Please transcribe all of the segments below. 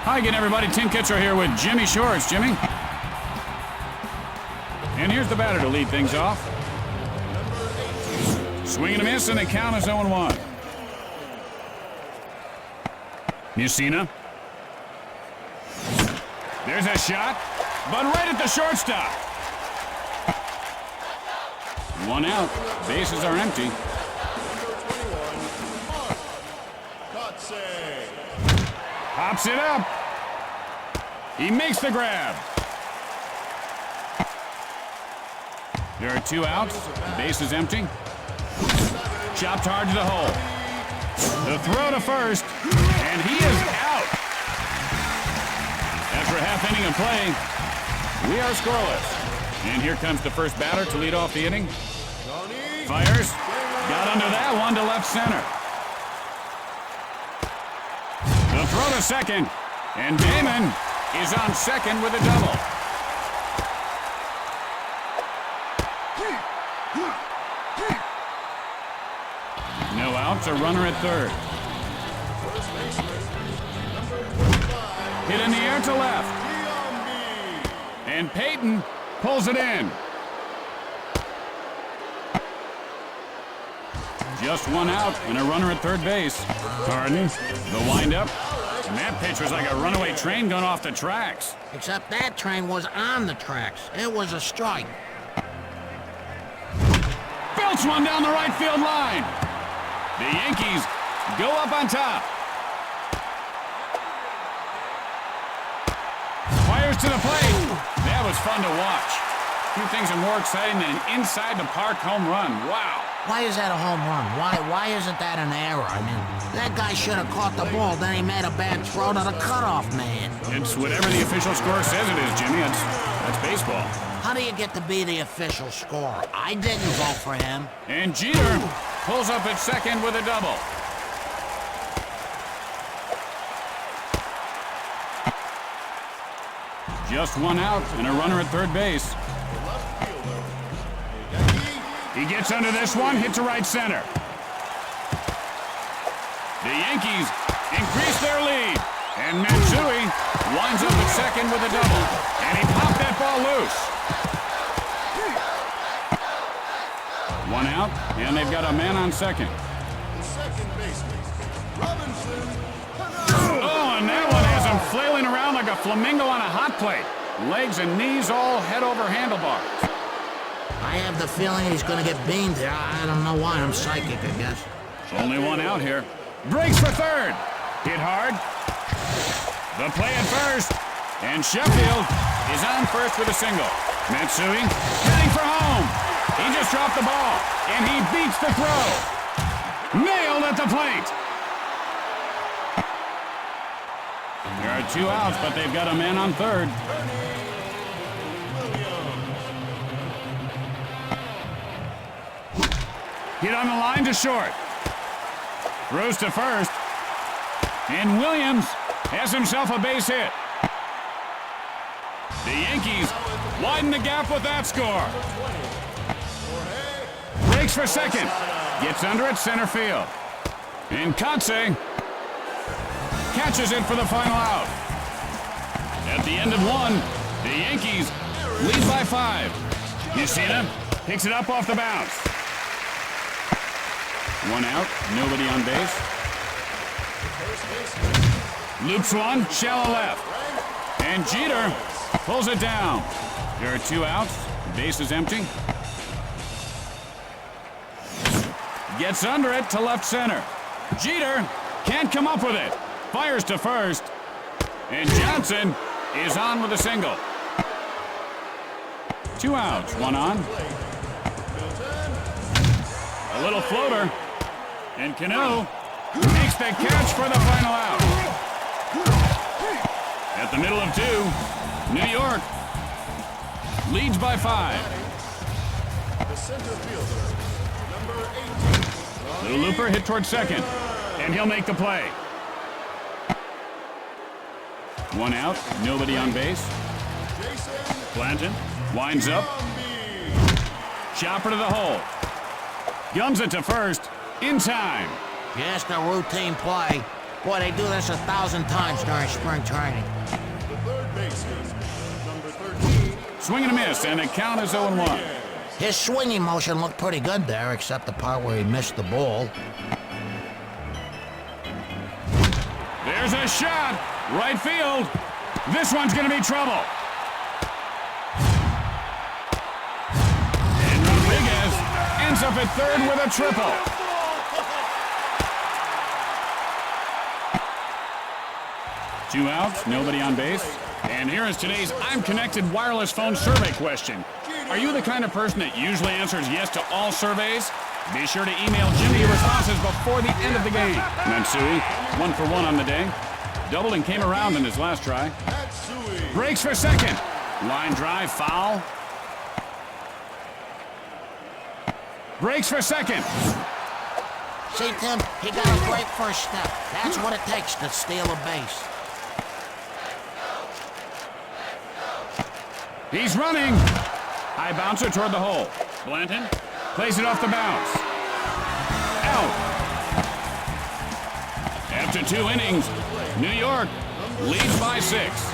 Hi again, everybody. Tim Kitzer here with Jimmy Shorts. Jimmy? And here's the batter to lead things off. Swing and a miss, and the count is 0-1. Mussina. There's a shot, but right at the shortstop. One out. Bases are empty. Pops it up. He makes the grab. There are 2 outs. Base is empty. Chopped hard to the hole. The throw to first, and he is out. After a half inning of play, we are scoreless. And here comes the first batter to lead off the inning. Fires. Got under that one to left center. The throw to second, and Damon is on second with a double. No outs, a runner at third. Hit in the air to left. And Peyton pulls it in. Just 1 out and a runner at third base. Harden, the windup. And that pitch was like a runaway train going off the tracks. Except that train was on the tracks. It was a strike. Belts one down the right field line. The Yankees go up on top. Fires to the plate. That was fun to watch. Few things are more exciting than an inside-the-park home run. Wow. Why is that a home run? Why isn't that an error? I mean, that guy should have caught the ball, then he made a bad throw to the cutoff man. It's whatever the official score says it is, Jimmy. That's baseball. How do you get to be the official scorer? I didn't vote for him. And Jeter pulls up at second with a double. Just 1 out and a runner at third base. He gets under this one, hit to right center. The Yankees increase their lead, and Matsui winds up at second with a double, and he popped that ball loose. 1 out, and they've got a man on second. Oh, and that one has him flailing around like a flamingo on a hot plate. Legs and knees all head over handlebars. I have the feeling he's going to get beamed here. I don't know why. I'm psychic, I guess. Only 1 out here. Breaks for third. Hit hard. The play at first. And Sheffield is on first with a single. Matsui heading for home. He just dropped the ball, and he beats the throw. Nailed at the plate. There are 2 outs, but they've got a man on third. Hit on the line to short. Throws to first. And Williams has himself a base hit. The Yankees widen the gap with that score. Breaks for second. Gets under it center field. And Kotze catches it for the final out. At the end of 1, the Yankees lead by 5. Mussina picks it up off the bounce. 1 out, nobody on base. Loops one, shallow left. And Jeter pulls it down. There are 2 outs, base is empty. Gets under it to left center. Jeter can't come up with it. Fires to first. And Johnson is on with a single. 2 outs, 1 on. A little floater. And Cano makes the catch for the final out. At the middle of 2, New York leads by 5. The center fielder, number 18. Little looper hit toward second, and he'll make the play. 1 out, nobody on base. Blanton winds up. Chopper to the hole. Gums it to first. In time. Just a routine play. Boy, they do this 1,000 times during spring training. The third baseman, number 13. Swing and a miss, and the count is 0-1. His swinging motion looked pretty good there, except the part where he missed the ball. There's a shot. Right field. This one's going to be trouble. And Rodriguez ends up at third with a triple. Two outs, nobody on base. And here is today's I'm Connected wireless phone survey question. Are you the kind of person that usually answers yes to all surveys? Be sure to email Jimmy your responses before the end of the game. Matsui, 1 for 1 on the day. Doubled and came around in his last try. Breaks for second. Line drive, foul. Breaks for second. See, Tim, he got a great first step. That's what it takes to steal a base. He's running. High bouncer toward the hole. Blanton plays it off the bounce. Out. After 2 innings, New York leads by 6.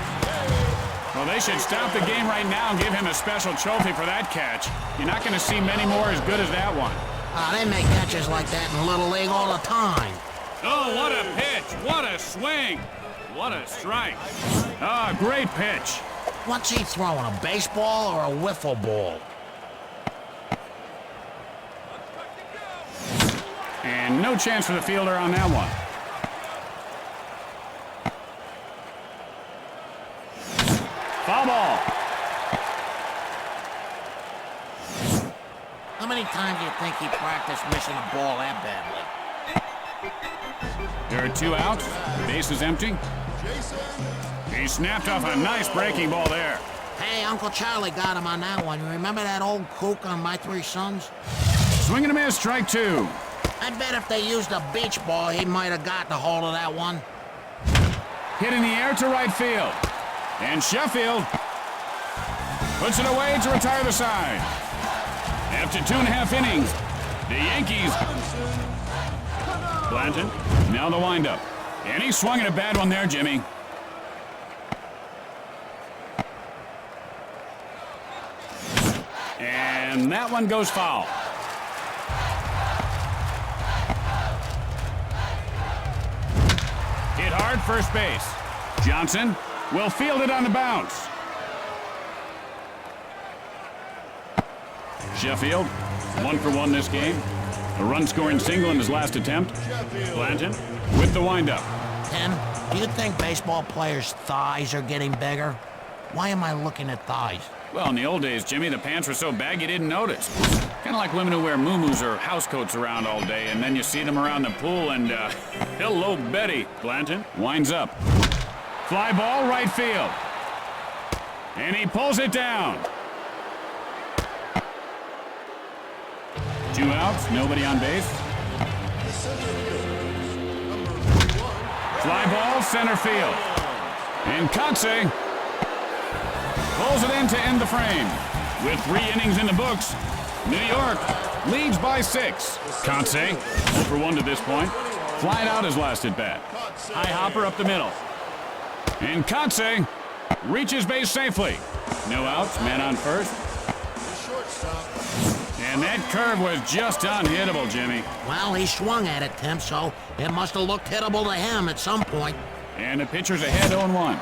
Well, they should stop the game right now and give him a special trophy for that catch. You're not going to see many more as good as that one. They make catches like that in Little League all the time. Oh, what a pitch. What a swing. What a strike. Ah, great pitch. What's he throwing, a baseball or a wiffle ball? And no chance for the fielder on that one. Foul ball. How many times do you think he practiced missing a ball that badly? There are 2 outs. Base is empty. He snapped off a nice breaking ball there. Hey, Uncle Charlie got him on that one. You remember that old kook on My Three Sons? Swing and a miss, strike 2. I bet if they used a beach ball, he might have got the hold of that one. Hit in the air to right field. And Sheffield puts it away to retire the side. After 2.5 innings, the Yankees. Blanton, now the windup. And he swung at a bad one there, Jimmy. And that one goes foul. Hit hard, first base. Johnson will field it on the bounce. Sheffield, 1 for 1 this game. A run-scoring single in his last attempt. Blanton with the windup. Tim, do you think baseball players' thighs are getting bigger? Why am I looking at thighs? Well, in the old days, Jimmy, the pants were so bag you didn't notice. Kind of like women who wear muumuus or housecoats around all day, and then you see them around the pool, and, hello, Betty. Blanton winds up. Fly ball, right field. And he pulls it down. 2 outs, nobody on base. Fly ball, center field. And Kotsay pulls it in to end the frame. With 3 innings in the books, New York leads by 6. Kotsay, 0 for 1 to this point. Flying out his last at bat. High hopper up the middle. And Kotsay reaches base safely. No outs, man on first. And that curve was just unhittable, Jimmy. Well, he swung at it, Tim, so it must have looked hittable to him at some point. And the pitcher's ahead 0-1.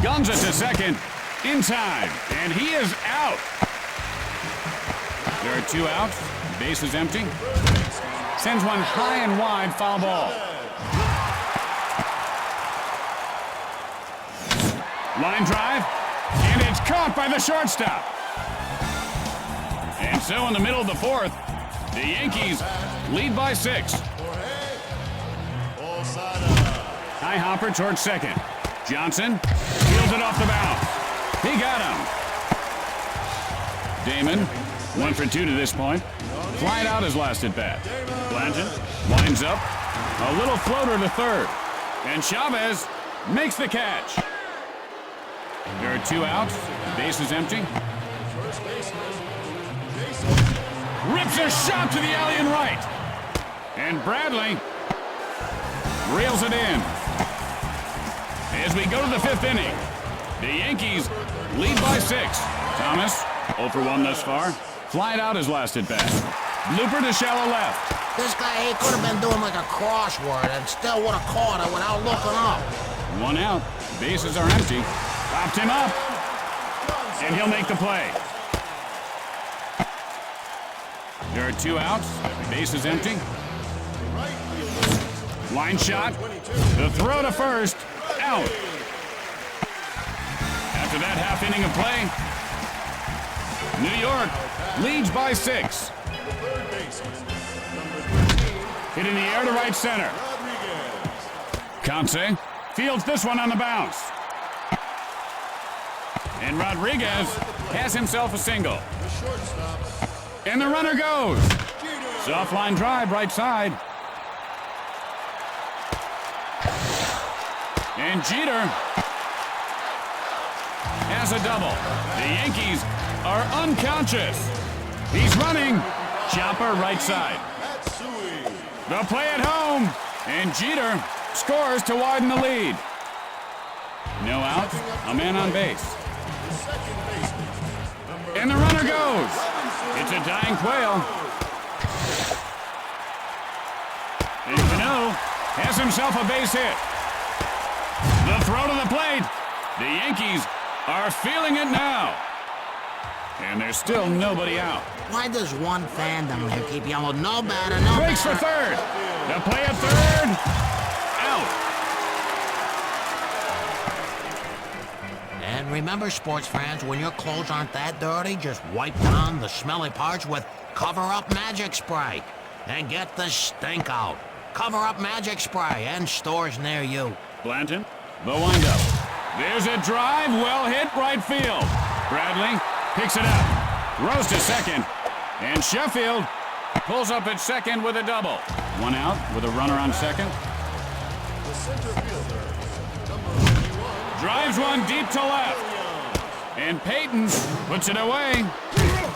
Guns it to second in time, and he is out. There are 2 outs. Base is empty. Sends one high and wide, foul ball. Line drive, and it's caught by the shortstop. And so in the middle of the 4th, the Yankees lead by 6. High hopper towards second. Johnson fields it off the bounce. He got him. Damon, 1 for 2 to this point. Flying out his last at bat. Blanton winds up. A little floater to third. And Chavez makes the catch. There are 2 outs. Base is empty. Rips a shot to the alley and right. And Bradley reels it in. As we go to the 5th inning, the Yankees lead by 6. Thomas, 0 for 1 thus far. Flied out his last at bat. Blooper to shallow left. This guy, he could have been doing like a crossword and still would have caught it without looking up. 1 out. Bases are empty. Popped him up. And he'll make the play. There are 2 outs. Bases empty. Line shot. The throw to first. Out. After that half inning of play, New York leads by 6. Hit in the air to right center. Conce fields this one on the bounce. And Rodriguez has himself a single. And the runner goes. Soft line drive right side. And Jeter has a double. The Yankees are unconscious. He's running. Chopper right side. The play at home. And Jeter scores to widen the lead. No outs, a man on base. And the runner goes. It's a dying Quail. And Cano has himself a base hit. The throw to the plate. The Yankees are feeling it now. And there's still nobody out. Why does one fan down here keep yelling, no batter, no Breaks for batter? third. The play at third. Out. And remember, sports fans, when your clothes aren't that dirty, just wipe down the smelly parts with cover-up magic spray. And get the stink out. Cover-up magic spray and stores near you. Blanton, the windup. There's a drive, well hit right field. Bradley picks it up, throws to second, and Sheffield pulls up at second with a double. 1 out with a runner on second. The center fielder, number 31. Drives one deep to left. And Payton puts it away,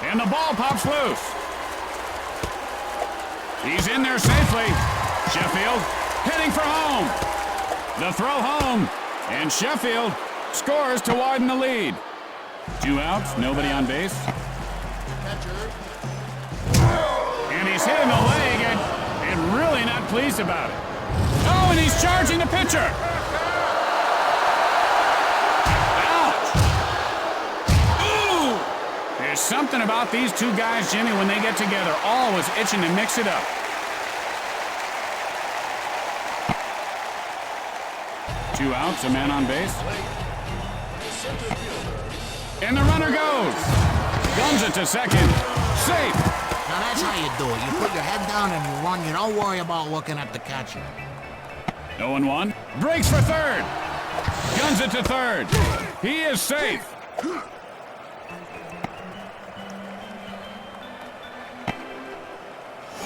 and the ball pops loose. He's in there safely. Sheffield heading for home. The throw home, and Sheffield scores to widen the lead. 2 outs, nobody on base. And he's hit in the leg and really not pleased about it. Oh, and he's charging the pitcher. Ouch. Ooh. There's something about these 2 guys, Jimmy, when they get together, always itching to mix it up. 2 outs, a man on base. And the runner goes. Guns it to second. Safe. Now that's how you do it. You put your head down and you run. You don't worry about looking at the catcher. 0-1. Breaks for third. Guns it to third. He is safe.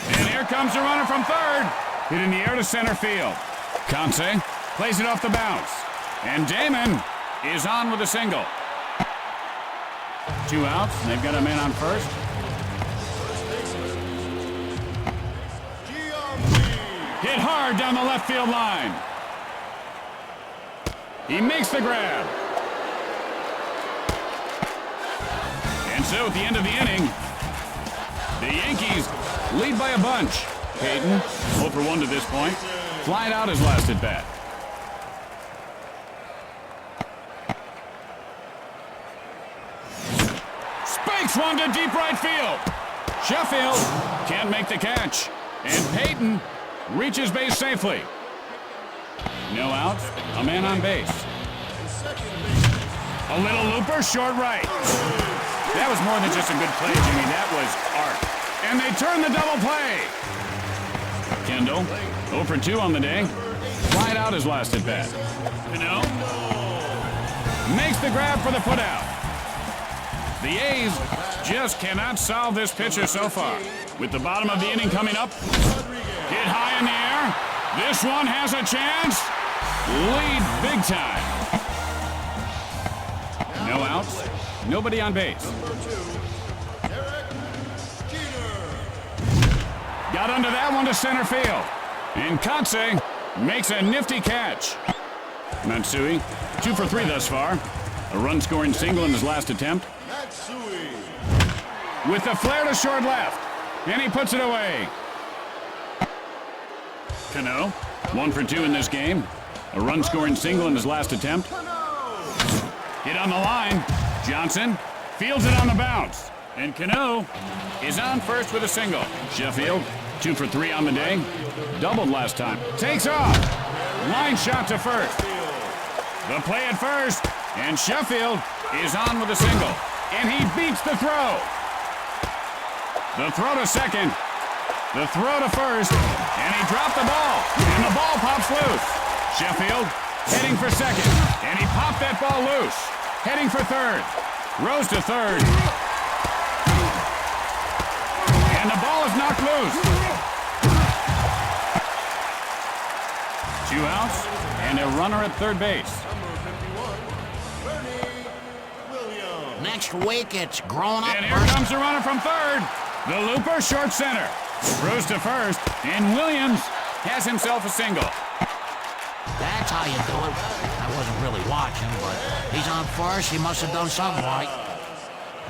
And here comes the runner from third. Hit in the air to center field. Conce plays it off the bounce. And Damon is on with a single. 2 outs, and they've got a man on first. Hit hard down the left field line. He makes the grab. And so at the end of the inning, the Yankees lead by a bunch. Payton, 0 for 1 to this point, flied out his last at bat. Spikes one to deep right field. Sheffield can't make the catch. And Payton reaches base safely. No outs, a man on base. A little looper, short right. That was more than just a good play, Jimmy. That was art. And they turn the double play. Kendall, 0 for 2 on the day. Flied out his last at bat. Cano makes the grab for the putout. The A's just cannot solve this pitcher so far. With the bottom of the inning coming up, hit high in the air. This one has a chance. Lead big time. No outs, nobody on base. Got under that one to center field. And Conce makes a nifty catch. Matsui, 2 for 3 thus far. A run-scoring single in his last attempt. Matsui. With the flare to short left, and he puts it away. Cano, 1 for 2 in this game. A run-scoring single in his last attempt. Hit on the line. Johnson fields it on the bounce. And Cano is on first with a single. Sheffield, 2 for 3 on the day. Doubled last time. Takes off. Line shot to first. The play at first. And Sheffield is on with a single. And he beats the throw. The throw to second. The throw to first. And he dropped the ball. And the ball pops loose. Sheffield heading for second. And he popped that ball loose. Heading for third. Rose to third. And the ball is knocked loose. 2 outs and a runner at third base. Next week, it's grown-up. And here comes the runner from third. The looper, short center. Rose to first, and Williams has himself a single. That's how you do it. I wasn't really watching, but he's on first. He must have done something right.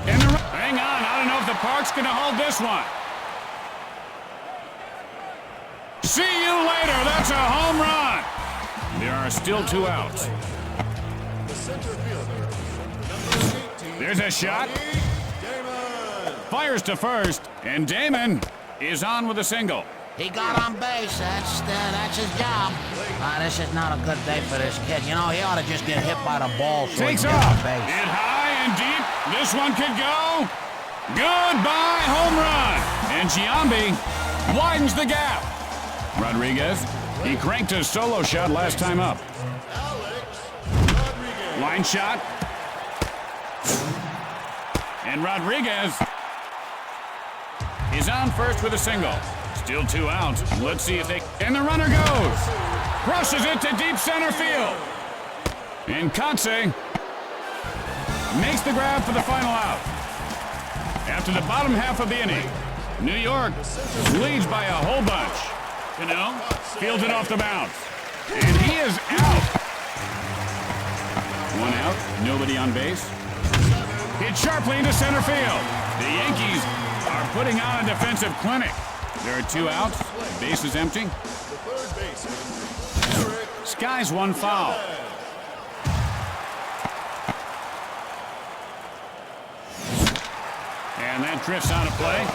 And hang on, I don't know if the park's going to hold this one. See you later. That's a home run. There are still 2 outs. The center fielder, number 18. There's a shot. Damon. Fires to first, and Damon is on with a single. He got on base. That's his job. This is not a good day for this kid. You know, he ought to just get hit by the ball so Takes he can get off. on base. Hit high and deep. This one could go. Goodbye, home run. And Giambi widens the gap. Rodriguez, he cranked his solo shot last time up. Line shot. And Rodriguez is on first with a single. Still 2 outs. Let's see if they... And the runner goes. Crushes it to deep center field. And Kotze makes the grab for the final out. After the bottom half of the inning, New York leads by a whole bunch. Cano fields it off the bounce. And he is out. 1 out, nobody on base. Hit sharply into center field. The Yankees are putting on a defensive clinic. There are 2 outs, base is empty. The third baseman, Eric. Skies 1 foul. And that drifts out of play.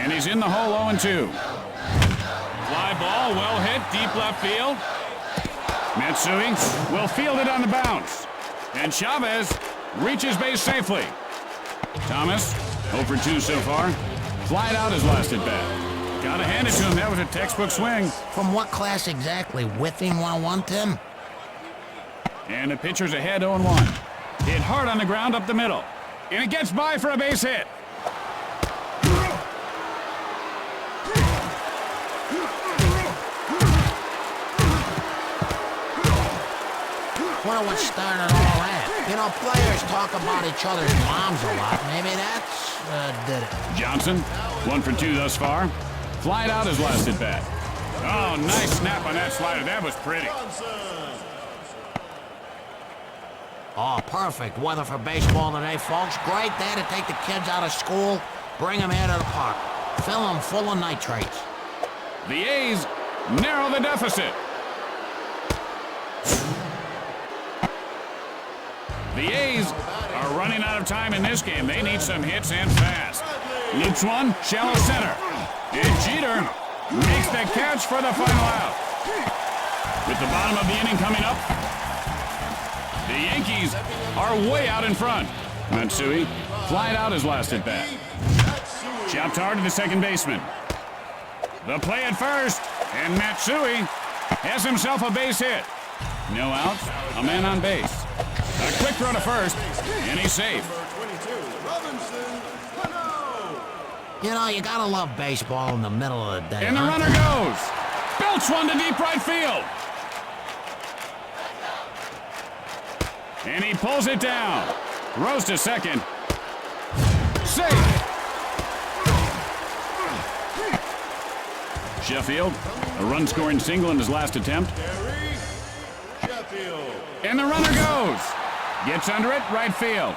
And he's in the hole 0-2. Fly ball, well hit, deep left field. Matsui will field it on the bounce. And Chavez reaches base safely. Thomas, 0 for 2 so far. Flied out his last at bat. Gotta hand it to him, that was a textbook swing. From what class exactly? Whiffing 101, Tim? And the pitcher's ahead 0-1. Hit hard on the ground up the middle. And it gets by for a base hit. Wonder what started all that. You know, players talk about each other's moms a lot. Maybe that's did it. Johnson, 1 for 2 thus far. Flied out his last at bat. Oh, nice snap on that slider. That was pretty. Oh, perfect weather for baseball today, folks. Great day to take the kids out of school, bring them here to the park. Fill them full of nitrates. The A's narrow the deficit. The A's are running out of time in this game. They need some hits and fast. Loops one, shallow center. And Jeter makes the catch for the final out. With the bottom of the inning coming up, the Yankees are way out in front. Matsui flied out his last at bat. Chopped hard to the second baseman. The play at first, and Matsui has himself a base hit. No outs, a man on base. A quick throw to first, and he's safe. You know, you gotta love baseball in the middle of the day. And the runner goes. Belts one to deep right field. And he pulls it down. Throws to second. Safe. Sheffield, a run-scoring single in his last attempt. Gary Sheffield. And the runner goes. Gets under it, right field.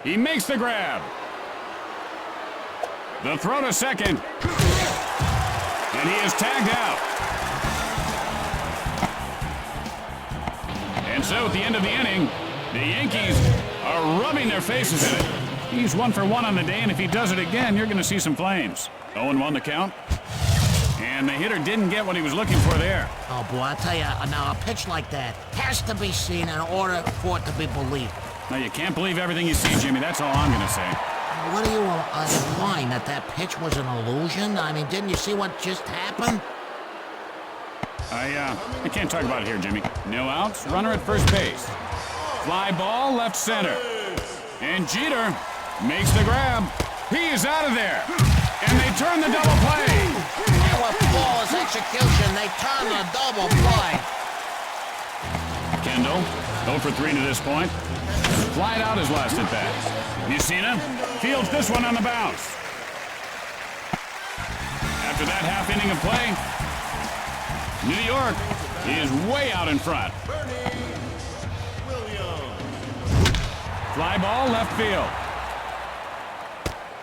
He makes the grab. The throw to second. And he is tagged out. And so at the end of the inning, the Yankees are rubbing their faces in it. He's 1 for 1 on the day, and if he does it again, you're going to see some flames. 0-1 the count. And the hitter didn't get what he was looking for there. Oh, boy, I tell you, now a pitch like that has to be seen in order for it to be believed. Now, you can't believe everything you see, Jimmy. That's all I'm going to say. What are you implying, that that pitch was an illusion? I mean, didn't you see what just happened? I can't talk about it here, Jimmy. No outs, runner at first base. Fly ball, left center. And Jeter makes the grab. He is out of there. And they turn the double play. And with flawless execution, they turn the double play. Kendall, 0 for 3 to this point. Flied out his last at bat. Mussina fields this one on the bounce. After that half inning of play, New York is way out in front. Fly ball, left field.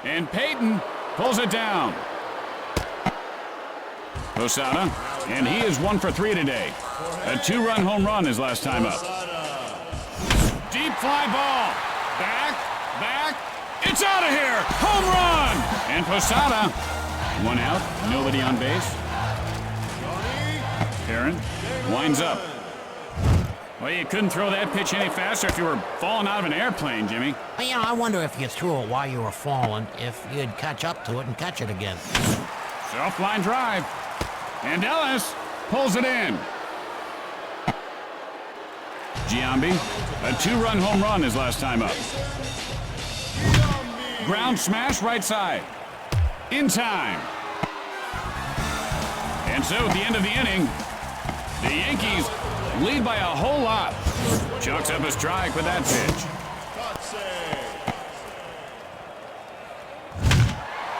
And Payton pulls it down. Posada, and he is 1 for 3 today. A 2-run home run his last time up. Deep fly ball. Back. It's out of here. Home run. And Posada, 1 out, nobody on base. Aaron winds up. Well, you couldn't throw that pitch any faster if you were falling out of an airplane, Jimmy. Well, you know, I wonder if you threw it while you were falling, if you'd catch up to it and catch it again. Self-line drive. And Ellis pulls it in. Giambi, a 2-run home run his last time up. Ground smash right side. In time. And so at the end of the inning, the Yankees lead by a whole lot. Chucks up a strike with that pitch.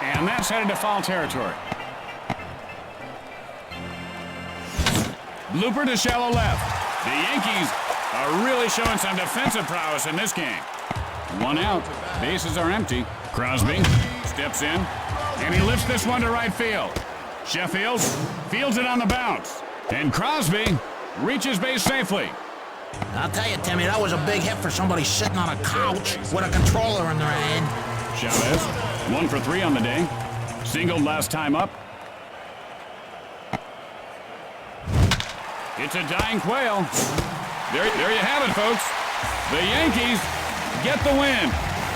And that's headed to foul territory. Blooper to shallow left. The Yankees are really showing some defensive prowess in this game. 1 out. Bases are empty. Crosby steps in, and he lifts this one to right field. Sheffield fields it on the bounce. And Crosby reaches base safely. I'll tell you, Timmy, that was a big hit for somebody sitting on a couch with a controller in their hand. Chavez, 1 for 3 on the day. Singled last time up. It's a dying quail. There you have it, folks. The Yankees get the win.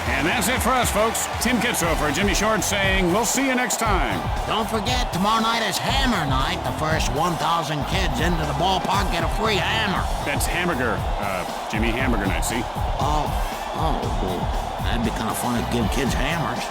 And that's it for us, folks. Tim Kitso for Jimmy Short saying we'll see you next time. Don't forget, tomorrow night is Hammer Night. The first 1,000 kids into the ballpark get a free hammer. That's hamburger, Jimmy, hamburger night, see? Oh, well, that'd be kind of fun to give kids hammers.